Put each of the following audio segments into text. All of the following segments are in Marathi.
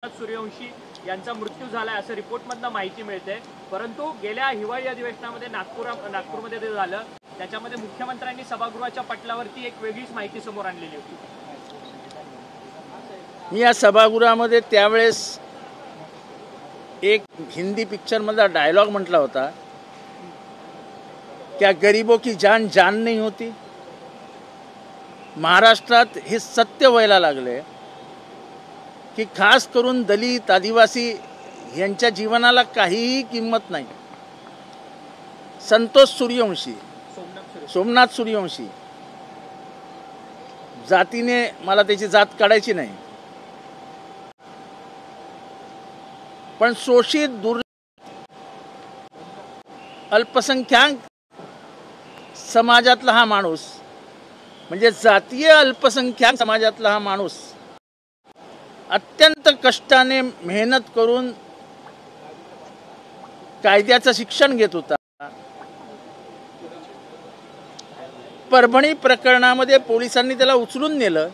सूर्यवंशी यांचा मृत्यू झालाय असं रिपोर्टमधनं माहिती मिळते। परंतु गेल्या हिवाळी अधिवेशनामध्ये नागपूरमध्ये ते झालं, त्याच्यामध्ये मुख्यमंत्र्यांनी सभागृहाच्या पटलावरती एक वेगळीच माहिती समोर आणलेली होती। मी या सभागृहामध्ये त्यावेळेस एक हिंदी पिक्चर मधला डायलॉग म्हटला होता, क्या गरीबों की जान जान नहीं होती। महाराष्ट्रात हे सत्य व्हायला लागले की खास करून दलित आदिवासी यांच्या जीवनाला काहीही किंमत नाही। संतोष सूर्यवंशी, सोमनाथ सूर्यवंशी जातीने मला त्याची जात काढायची नाही, पण शोषित अल्पसंख्याक समाजातला हा माणूस, म्हणजे जातीय अल्पसंख्याक समाजातला हा माणूस अत्यंत कष्टाने मेहनत करून कायद्याचं शिक्षण घेत होता। परभणी प्रकरणामध्ये पोलिसांनी त्याला उचलून नेलं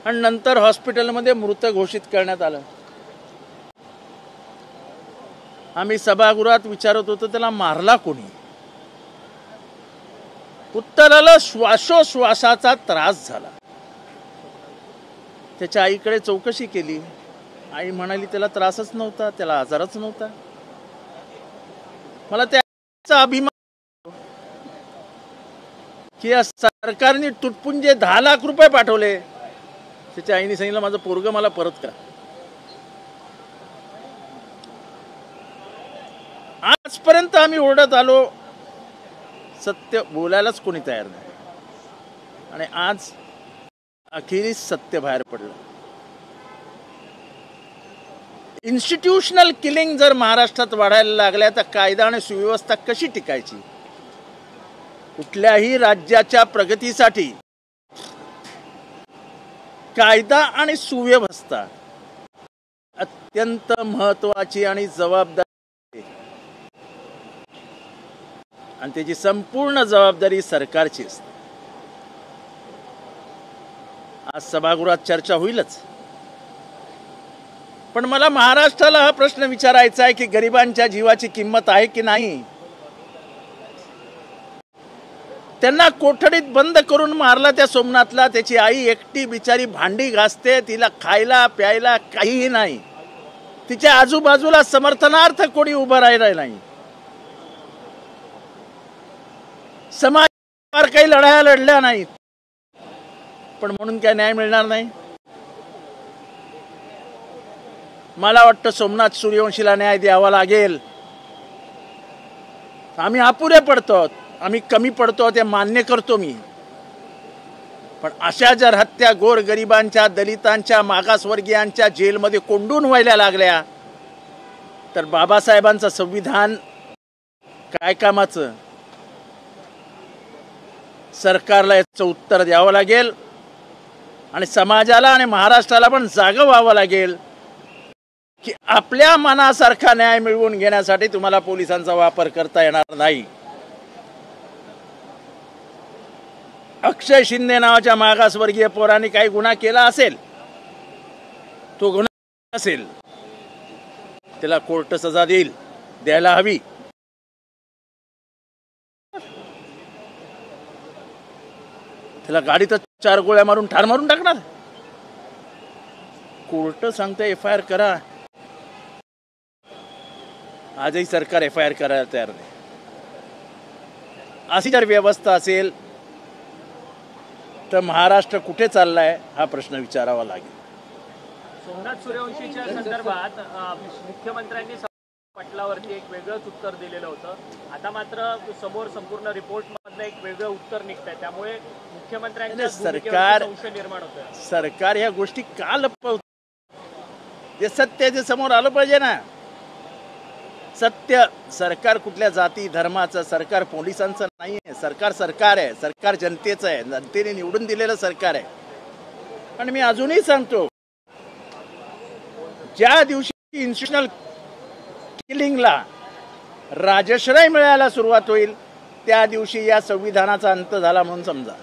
आणि नंतर हॉस्पिटलमध्ये मृत घोषित करण्यात आलं। आम्ही सभागृहात विचारत होतो, त्याला मारला कोणी? उत्तराला श्वासोश्वासाचा त्रास झाला। त्याच्या आईकडे चौकशी केली, आई म्हणाली त्याला त्रासच नव्हता, त्याला आजारच नव्हता। मला त्याचा अभिमान की या सरकारने तुटपुंजे 10 लाख रुपये पाठवले। त्याच्या आईने सांगितलं, माझं पोरगं मला परत करा। आजपर्यंत आम्ही ओरडत आलो, सत्य बोलायलाच कोणी तयार नाही, आणि आज अखेरीस सत्य बाहेर पडलं। इन्स्टिट्यूशनल किलिंग जर महाराष्ट्रात वाढायला लागल्या तर कायदा आणि सुव्यवस्था कशी टिकायची? कुठल्याही राज्याच्या प्रगतीसाठी कायदा आणि सुव्यवस्था अत्यंत महत्त्वाची आणि जबाबदारी आहे, आणि त्याची संपूर्ण जबाबदारी सरकारची असते। आज सभागृहात चर्चा होईलच, पण मला महाराष्ट्राला हा प्रश्न विचारायचा आहे की गरिबांच्या जीवाची किंमत आहे की नाही? त्यांना कोठडीत बंद करून मारला त्या सोमनाथला। त्याची आई एकटी बिचारी भांडी घासते, तिला खायला प्यायला काहीही नाही, तिच्या आजूबाजूला समर्थनार्थ कोणी उभं राहिलं नाही। समाजावर काही लढाया लढल्या नाहीत, पण म्हणून काय न्याय मिळणार नाही? मला वाटतं सोमनाथ सूर्यवंशीला न्याय द्यावा लागेल। आम्ही अपुरे पडतो, आम्ही कमी पडतो, ते मान्य करतो मी, पण अशा जर हत्या गोरगरिबांच्या, दलितांच्या, मागासवर्गीयांच्या जेलमध्ये कोंडून व्हायला लागल्या तर बाबासाहेबांचं संविधान काय कामाचं? सरकारला याचं उत्तर द्यावं लागेल, आणि समाजाला आणि महाराष्ट्राला पण जागं व्हावं लागेल की आपल्या मनासारखा न्याय मिळवून घेण्यासाठी तुम्हाला पोलिसांचा वापर करता येणार नाही। अक्षय शिंदे नावाच्या मागासवर्गीय पोराने काही गुन्हा केला असेल, तो गुन्हा असेल, त्याला कोर्ट सजा देईल, द्यायला हवी। त्याला गाडीत 4 गोळ्या मारून ठार मारून टाकणार? कोर्ट सांगते FIR करा, आजही सरकार FIR करायला तयार नाही। अशी जर व्यवस्था असेल तर महाराष्ट्र कुठे चाललाय हा प्रश्न विचारावा लागेल। सोमनाथ सूर्यवंशीच्या संदर्भात मुख्यमंत्र्यांनी पटलावरती एक वेगळंच उत्तर दिलेलं होतं। आता मात्र समोर संपूर्ण रिपोर्ट मधलं एक वेगळं उत्तर निघतंय, त्यामुळे मुख्यमंत्र्यांच्या संशय निर्माण होतोय। सरकार ह्या गोष्टी का लपवतं? ते सत्य ते समोर आलं पाहिजे ना। सत्य सरकार कुठल्या जाती धर्माचं, सरकार पोलिसांचं नाही आहे। सरकार आहे, सरकार जनतेचं आहे, जनतेने निवडून दिलेलं सरकार आहे। आणि मी अजूनही सांगतो, ज्या दिवशी इन्स्टिट्यूशनल किलिंगला राजश्रय मिळायला सुरुवात होईल त्या दिवशी या संविधानाचा अंत झाला म्हणून समजा।